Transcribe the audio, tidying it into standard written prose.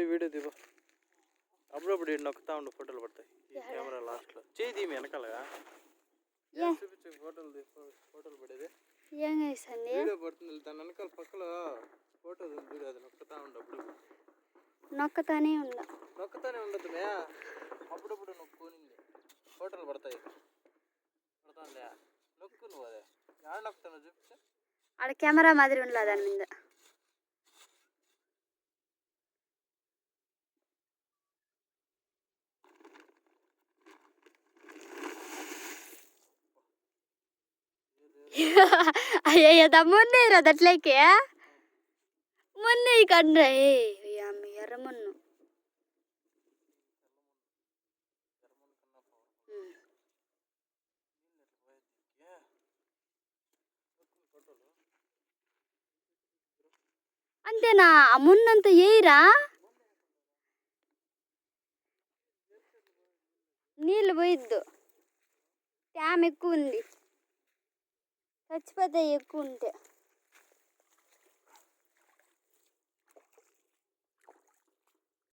పోయి వీడియో దిగు. అప్పుడప్పుడు నొక్కుతా ఉండు, ఫోటోలు పడతాయి. కెమెరా లాస్ట్లో చేయి దీమి వెనకాలగా చూపించు. ఫోటోలు పడేది ఏం చేస్తుంది? వీడియో పడుతుంది. దాని వెనకాల పక్కలో ఫోటో ఉంది, అది నొక్కుతా ఉండు. అప్పుడు నొక్కతానే ఉండదు మే. అప్పుడప్పుడు నొక్కునింది, ఫోటోలు పడతాయి. పడతాంలే, నొక్కు నువ్వు. అదే యాడ నొక్కుతాను చూపించు. ఆడ కెమెరా మాదిరి ఉండలే దాని మీద. అయ్యయ్య తమ్మున్నే అట్లేకే మొన్నే కండ్రా ఎర్రమన్ను. అంతేనా? ఆ మున్నంత ఏయిరా, నీళ్ళు పోయిద్దు. ట్యామ్ ఎక్కువ ఉంది, చచ్చిపోతాయి ఎక్కువ ఉంటే.